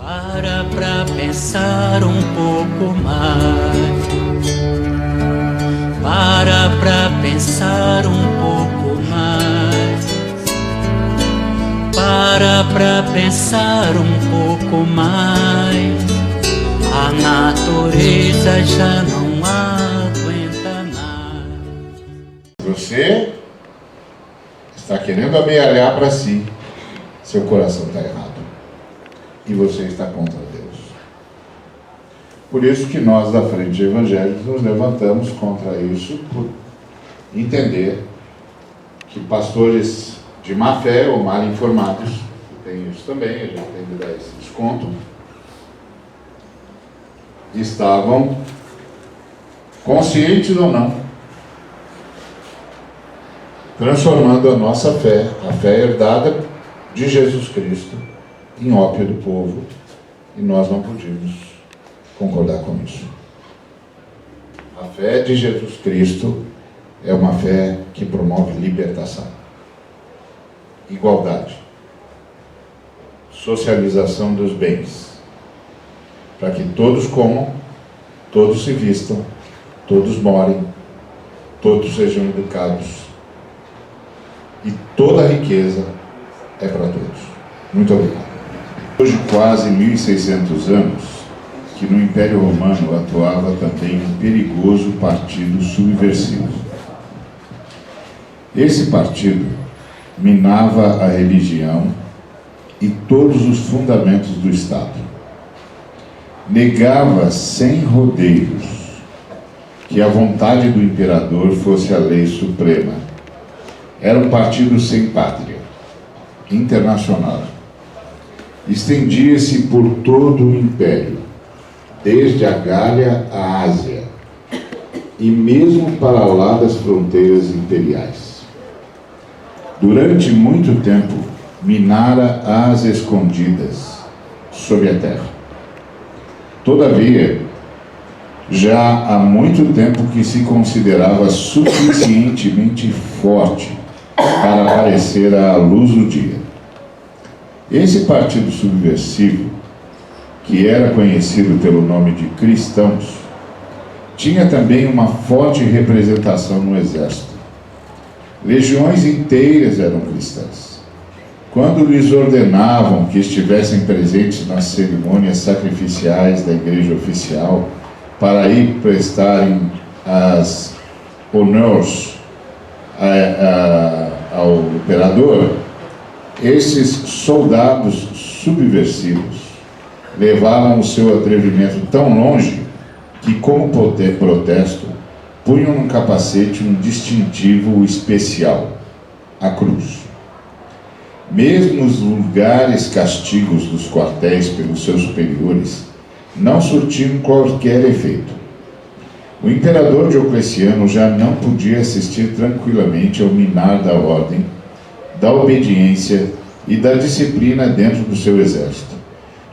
Para pensar um pouco mais. Para pensar um pouco mais. Para pensar um pouco mais. A natureza já não aguenta mais. Você está querendo amealhar para si, seu coração está errado. E você está contra Deus. Por isso que nós, da Frente Evangélica, nos levantamos contra isso, por entender que pastores de má fé ou mal informados, tem isso também, a gente tem que dar esse desconto, estavam, conscientes ou não, transformando a nossa fé, a fé herdada de Jesus Cristo, em ópio do povo, e nós não podíamos concordar com isso. A fé de Jesus Cristo é uma fé que promove libertação, igualdade, socialização dos bens, para que todos comam, todos se vistam, todos morem, todos sejam educados, e toda a riqueza é para todos. Muito obrigado. Hoje, quase 1.600 anos, que no Império Romano atuava também um perigoso partido subversivo. Esse partido minava a religião e todos os fundamentos do Estado. Negava sem rodeios que a vontade do imperador fosse a lei suprema. Era um partido sem pátria, internacional. Estendia-se por todo o Império, desde a Gália à Ásia, e mesmo para lá das fronteiras imperiais. Durante muito tempo, minara às escondidas, sob a terra. Todavia, já há muito tempo que se considerava suficientemente forte para aparecer à luz do dia. Esse partido subversivo, que era conhecido pelo nome de cristãos, tinha também uma forte representação no exército. Legiões inteiras eram cristãs. Quando lhes ordenavam que estivessem presentes nas cerimônias sacrificiais da igreja oficial, para ir prestarem as honores ao imperador, esses soldados subversivos levaram o seu atrevimento tão longe que, como protesto, punham no capacete um distintivo especial, a cruz. Mesmo os vulgares castigos dos quartéis pelos seus superiores não surtiam qualquer efeito. O imperador Diocleciano já não podia assistir tranquilamente ao minar da ordem, da obediência e da disciplina dentro do seu exército.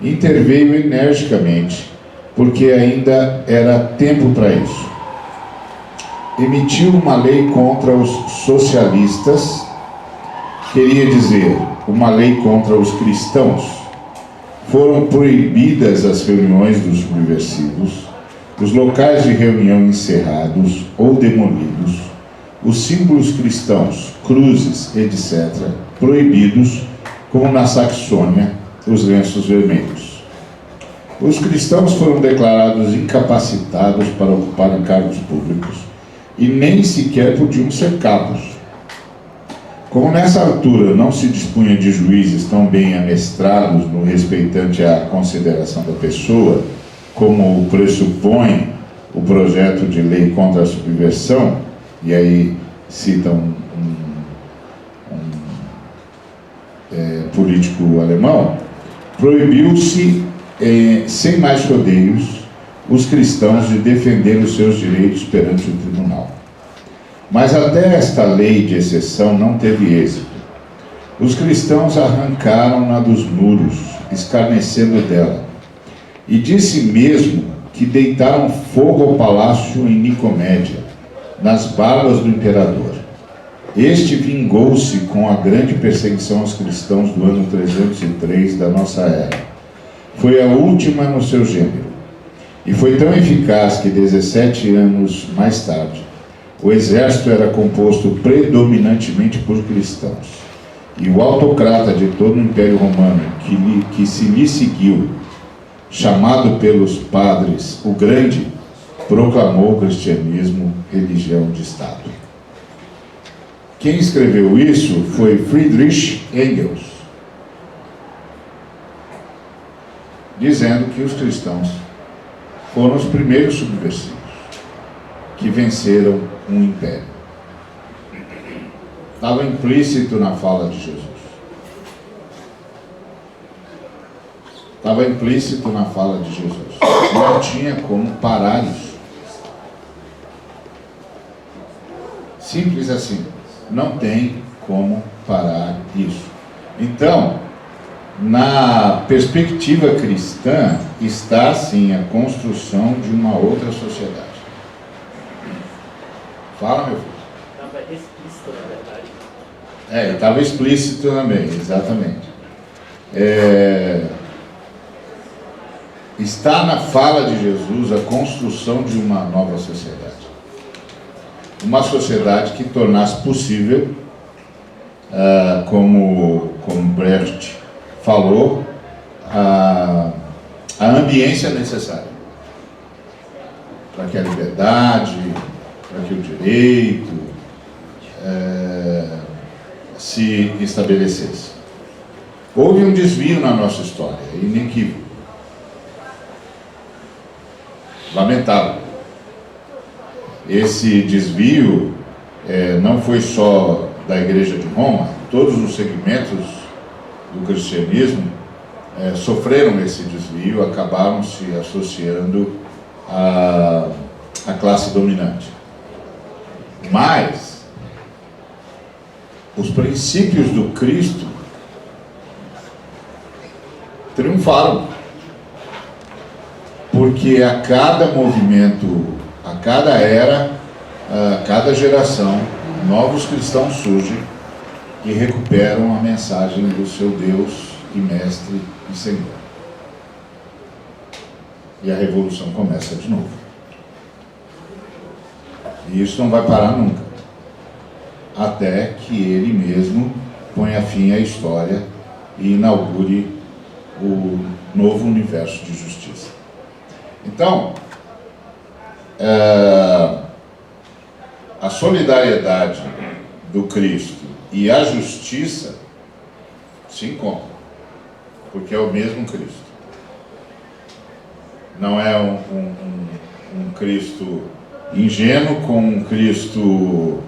Interveio energicamente, porque ainda era tempo para isso. Emitiu uma lei contra os socialistas, queria dizer, uma lei contra os cristãos. Foram proibidas as reuniões dos subversivos, os locais de reunião encerrados ou demolidos, os símbolos cristãos, cruzes, etc., proibidos, como na Saxônia, os lenços vermelhos. Os cristãos foram declarados incapacitados para ocupar cargos públicos e nem sequer podiam ser cabos. Como nessa altura não se dispunha de juízes tão bem amestrados no respeitante à consideração da pessoa, como pressupõe o projeto de lei contra a subversão, e aí citam político alemão, proibiu-se, sem mais rodeios, os cristãos de defender os seus direitos perante o tribunal. Mas até esta lei de exceção não teve êxito. Os cristãos arrancaram-na dos muros, escarnecendo dela, e disse mesmo que deitaram fogo ao palácio em Nicomédia, nas barbas do imperador. Este vingou-se com a grande perseguição aos cristãos do ano 303 da nossa era. foi a última no seu gênero, e foi tão eficaz que 17 anos mais tarde, o exército era composto predominantemente por cristãos, e o autocrata de todo o Império Romano, que se lhe seguiu, chamado pelos padres o Grande, proclamou o cristianismo religião de Estado. Quem escreveu isso foi Friedrich Engels, dizendo que os cristãos foram os primeiros subversivos que venceram um império. Estava implícito na fala de Jesus. Estava implícito na fala de Jesus. Não tinha como parar isso. Simples assim. Não tem como parar isso. Então, na perspectiva cristã, está sim a construção de uma outra sociedade. Fala, meu filho. Estava explícito, na verdade. Estava explícito também, exatamente. Está na fala de Jesus a construção de uma nova sociedade. Uma sociedade que tornasse possível, como Brecht falou, a ambiência necessária para que a liberdade, para que o direito se estabelecesse. Houve um desvio na nossa história, inequívoco. Lamentável. Esse desvio não foi só da Igreja de Roma, todos os segmentos do cristianismo sofreram esse desvio, acabaram se associando à classe dominante. Mas os princípios do Cristo triunfaram, porque a cada movimento, a cada era, a cada geração, novos cristãos surgem e recuperam a mensagem do seu Deus e Mestre e Senhor. E a revolução começa de novo. E isso não vai parar nunca, até que ele mesmo ponha fim à história e inaugure o novo universo de justiça. Então, a solidariedade do Cristo e a justiça se encontram, porque é o mesmo Cristo. Não é um Cristo ingênuo com um Cristo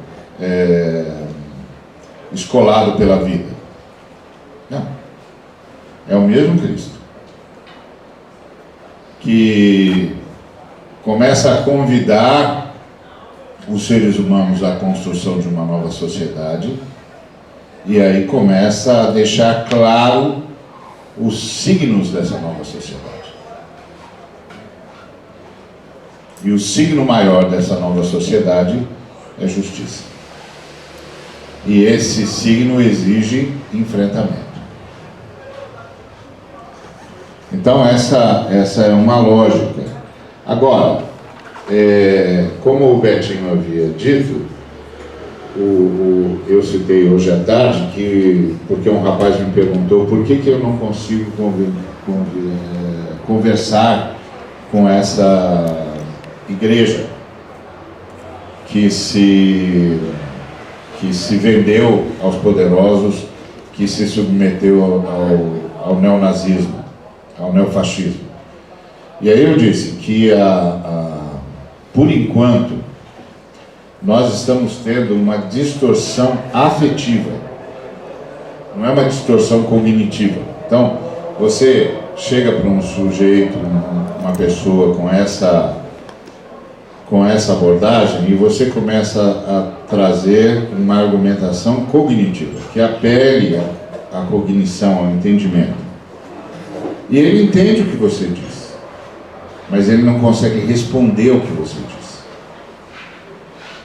escolado pela vida. Não. É o mesmo Cristo que começa a convidar os seres humanos à construção de uma nova sociedade, e aí começa a deixar claro os signos dessa nova sociedade. E o signo maior dessa nova sociedade é justiça. E esse signo exige enfrentamento. Então essa é uma lógica. Agora, como o Betinho havia dito, eu citei hoje à tarde, porque um rapaz me perguntou por que eu não consigo conversar com essa igreja que se vendeu aos poderosos, que se submeteu ao neonazismo, ao neofascismo. E aí eu disse que, por enquanto, nós estamos tendo uma distorção afetiva, não é uma distorção cognitiva. Então, você chega para um sujeito, uma pessoa com essa abordagem, e você começa a trazer uma argumentação cognitiva, que apele à cognição, ao entendimento. E ele entende o que você diz, mas ele não consegue responder o que você diz.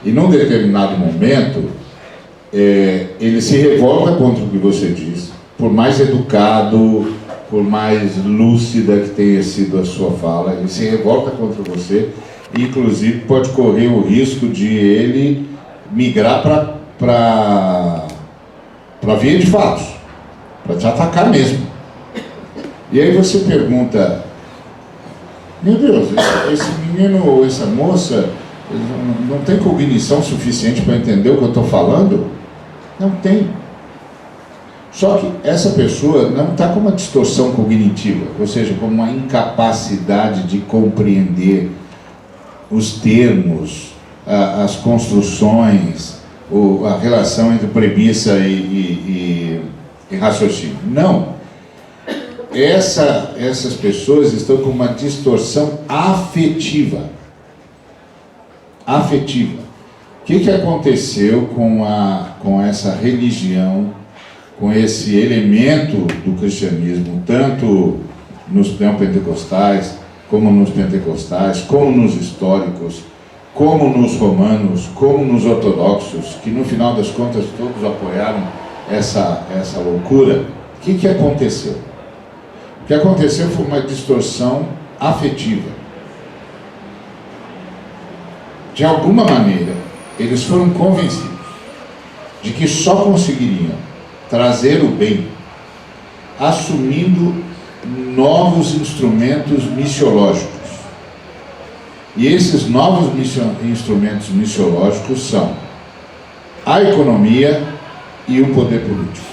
E num determinado momento, ele se revolta contra o que você diz, por mais educado por mais lúcida que tenha sido a sua fala, ele se revolta contra você e, inclusive, pode correr o risco de ele migrar para via de fatos, para te atacar mesmo. E aí você pergunta, meu Deus, esse menino ou essa moça não tem cognição suficiente para entender o que eu estou falando? Não tem. Só que essa pessoa não está com uma distorção cognitiva, ou seja, com uma incapacidade de compreender os termos, as construções, a relação entre premissa e raciocínio. Não. Essas pessoas estão com uma distorção afetiva. Afetiva. O que aconteceu com essa religião, com esse elemento do cristianismo, tanto nos neopentecostais, como nos pentecostais, como nos históricos, como nos romanos, como nos ortodoxos, que no final das contas todos apoiaram essa loucura? O que aconteceu? O que aconteceu foi uma distorção afetiva. De alguma maneira, eles foram convencidos de que só conseguiriam trazer o bem assumindo novos instrumentos missiológicos. E esses novos instrumentos missiológicos são a economia e o poder político.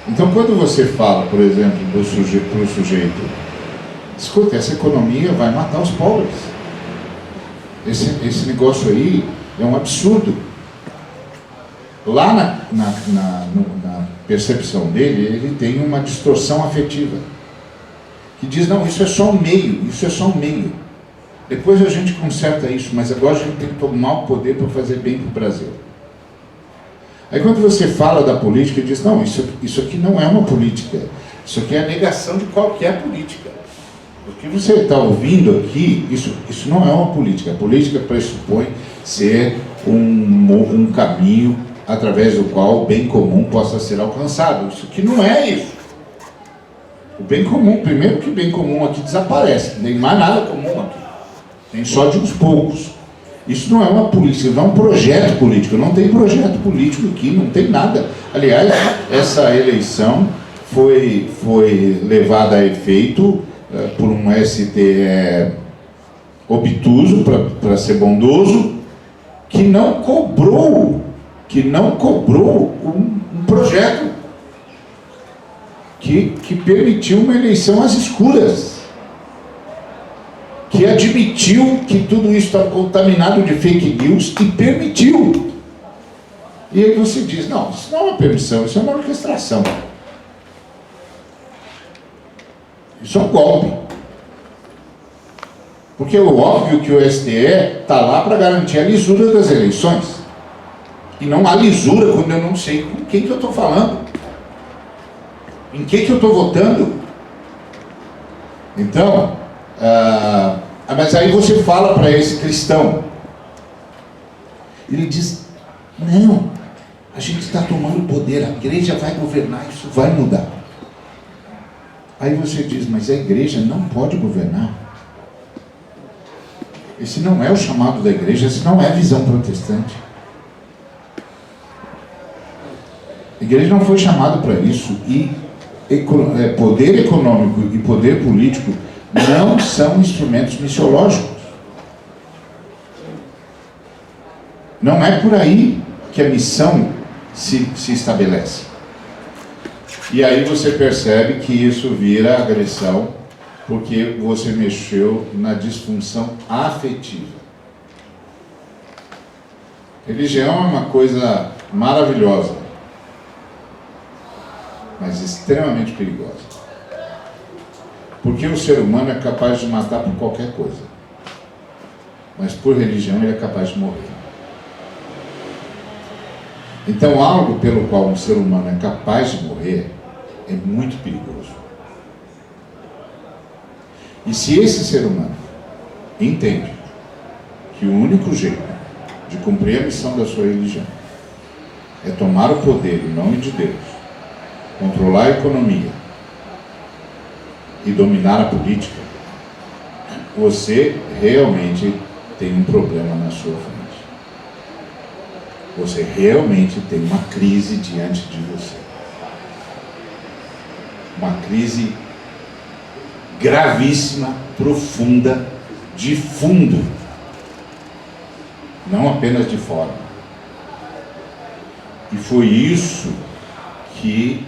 Então, quando você fala, por exemplo, para o sujeito, escuta, essa economia vai matar os pobres. Esse negócio aí é um absurdo. Lá na percepção dele, ele tem uma distorção afetiva, que diz, não, isso é só um meio, isso é só um meio. Depois a gente conserta isso, mas agora a gente tem que tomar o poder para fazer bem para o Brasil. Aí quando você fala da política, ele diz, não, isso aqui não é uma política, isso aqui é a negação de qualquer política. O que você está ouvindo aqui, isso não é uma política. A política pressupõe ser um caminho através do qual o bem comum possa ser alcançado. Isso aqui não é isso. O bem comum, primeiro que o bem comum aqui desaparece, não tem mais nada comum aqui. Tem só de uns poucos. Isso não é uma política, não é um projeto político. Não tem projeto político aqui, não tem nada. Aliás, essa eleição foi levada a efeito por um STE obtuso, para ser bondoso, que não cobrou um projeto que permitiu uma eleição às escuras, que admitiu que tudo isso está contaminado de fake news e permitiu. E aí você diz, não, isso não é uma permissão, isso é uma orquestração. Isso é um golpe. Porque é óbvio que o STE está lá para garantir a lisura das eleições. E não há lisura quando eu não sei com quem que eu estou falando. Em que eu estou votando. Então, mas aí você fala para esse cristão. Ele diz, não, a gente está tomando poder, a igreja vai governar, isso vai mudar. Aí você diz, mas a igreja não pode governar. Esse não é o chamado da igreja, esse não é a visão protestante. A igreja não foi chamada para isso, e poder econômico e poder político não são instrumentos missiológicos. Não é por aí que a missão se estabelece. E aí você percebe que isso vira agressão, porque você mexeu na disfunção afetiva. Religião é uma coisa maravilhosa, mas extremamente perigosa. Porque o ser humano é capaz de matar por qualquer coisa, mas por religião ele é capaz de morrer. Então, algo pelo qual um ser humano é capaz de morrer é muito perigoso. E se esse ser humano entende que o único jeito de cumprir a missão da sua religião é tomar o poder em nome de Deus, controlar a economia e dominar a política, você realmente tem um problema na sua frente. Você realmente tem uma crise diante de você. Uma crise gravíssima, profunda, de fundo. Não apenas de forma. E foi isso que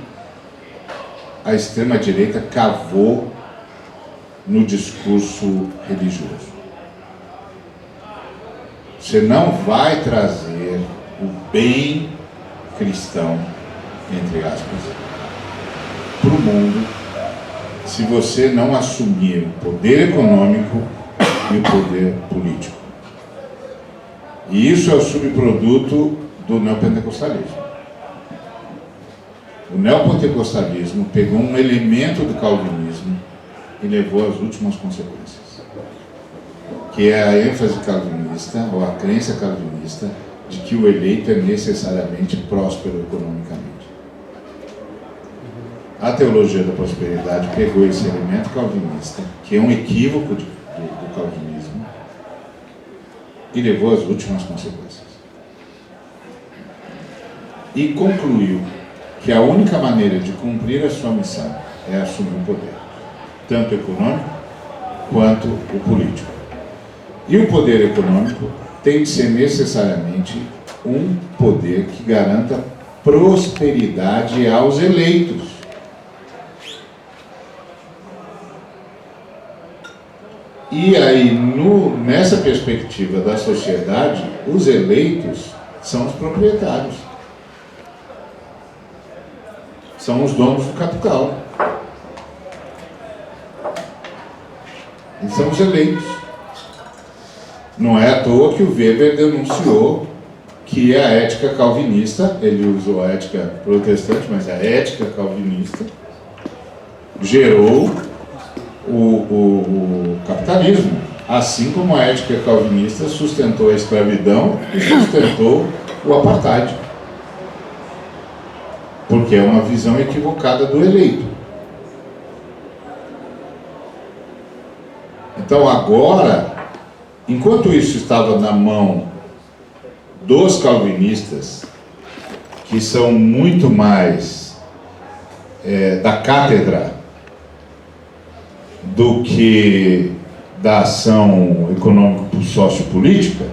a extrema-direita cavou no discurso religioso. Você não vai trazer o bem cristão, entre aspas, para o mundo se você não assumir o poder econômico e o poder político. E isso é o subproduto do neopentecostalismo. O neopentecostalismo pegou um elemento do calvinismo e levou às últimas consequências, que é a ênfase calvinista, ou a crença calvinista, de que o eleito é necessariamente próspero economicamente. A teologia da prosperidade pegou esse elemento calvinista, que é um equívoco do calvinismo, e levou às últimas consequências. E concluiu que a única maneira de cumprir a sua missão é assumir o poder, tanto econômico quanto o político. E o poder econômico tem de ser necessariamente um poder que garanta prosperidade aos eleitos. E aí, nessa perspectiva da sociedade, os eleitos são os proprietários. São os donos do capital. Eles são os eleitos. Não é à toa que o Weber denunciou que a ética calvinista, ele usou a ética protestante, mas a ética calvinista gerou o capitalismo, assim como a ética calvinista sustentou a escravidão e sustentou o apartheid, porque é uma visão equivocada do eleito. Então agora, enquanto isso estava na mão dos calvinistas, que são muito mais da cátedra do que da ação econômico-sociopolítica,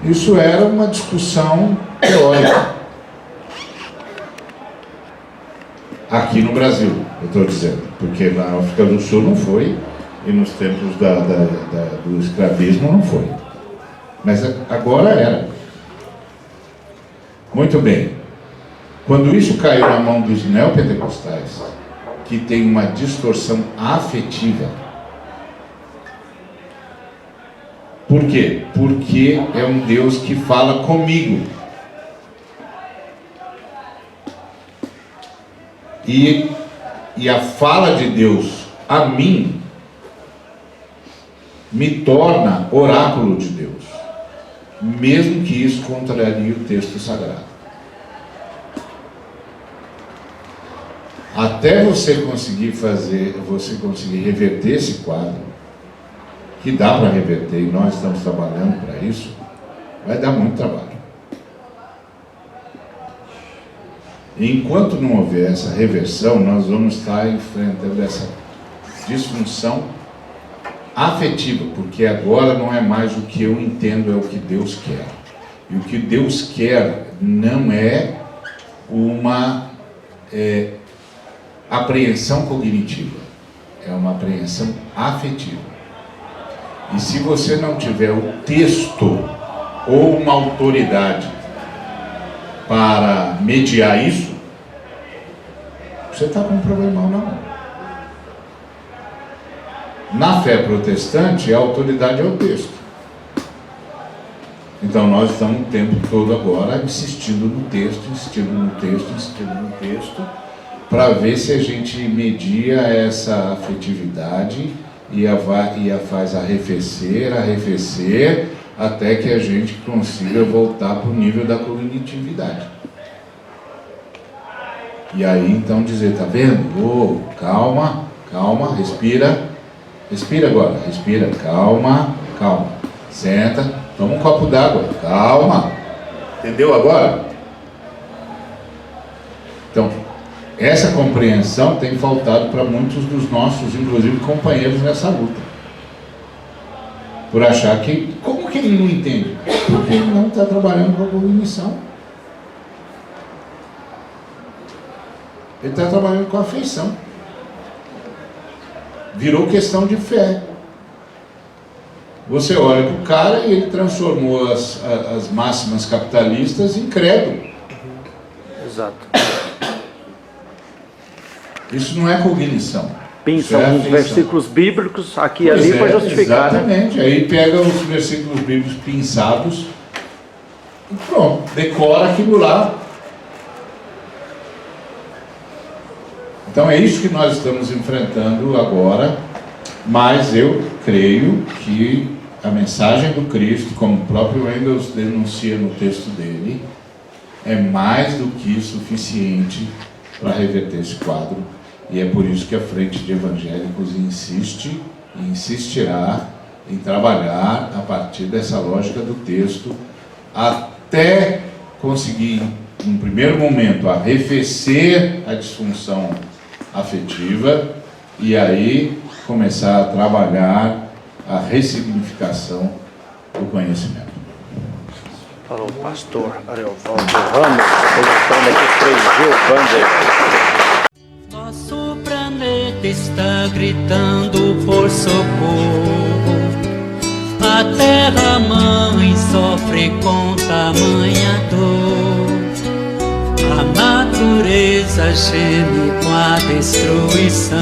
isso era uma discussão teórica. Aqui no Brasil, eu estou dizendo, porque na África do Sul não foi, e nos tempos do escravismo não foi. Mas agora era. Muito bem. Quando isso caiu na mão dos neopentecostais, que tem uma distorção afetiva. Por quê? Porque é um Deus que fala comigo. E a fala de Deus a mim me torna oráculo de Deus, mesmo que isso contrarie o texto sagrado. Até você conseguir reverter esse quadro, que dá para reverter, e nós estamos trabalhando para isso, vai dar muito trabalho. Enquanto não houver essa reversão, nós vamos estar enfrentando essa disfunção afetiva, porque agora não é mais o que eu entendo, é o que Deus quer. E o que Deus quer não é uma apreensão cognitiva, é uma apreensão afetiva. E se você não tiver o texto ou uma autoridade para mediar isso, você está com um problemão na mão. Na fé protestante, a autoridade é o texto. Então nós estamos o tempo todo agora insistindo no texto, para ver se a gente media essa afetividade e a faz arrefecer, até que a gente consiga voltar para o nível da cognitividade. E aí então dizer, tá vendo? Oh, calma, calma, respira. Respira agora, respira, calma, calma. Senta, toma um copo d'água, calma. Entendeu agora? Então, essa compreensão tem faltado para muitos dos nossos, inclusive, companheiros nessa luta. Por achar que, como que ele não entende? Porque ele não está trabalhando com a cognição. Ele está trabalhando com a afeição. Virou questão de fé. Você olha para o cara e ele transformou as máximas capitalistas em credo. Exato. Isso não é cognição. Pensa Isso é alguns afeição. versículos bíblicos aqui e Pois ali para justificar. Né? Exatamente. Aí pega os versículos bíblicos pinçados e pronto, decora aquilo lá. Então é isso que nós estamos enfrentando agora, mas eu creio que a mensagem do Cristo, como o próprio Engels denuncia no texto dele, é mais do que suficiente para reverter esse quadro, e é por isso que a Frente de Evangélicos insiste e insistirá em trabalhar a partir dessa lógica do texto, até conseguir, num primeiro momento, arrefecer a disfunção afetiva e aí começar a trabalhar a ressignificação do conhecimento. Falou o pastor Ariovaldo Ramos, registrando aqui os 3 Gil Bander. Nosso planeta está gritando por socorro. A terra-mãe sofre com tamanha dor. A natureza geme com a destruição.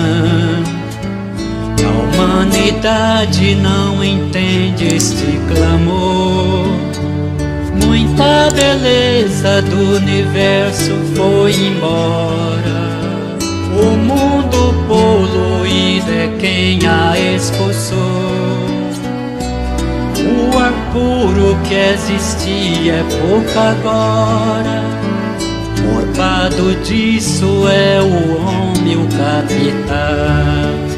A humanidade não entende este clamor. Muita beleza do universo foi embora. O mundo poluído é quem a expulsou. O ar puro que existia é pouco agora. Culpado disso é o homem, o capitão.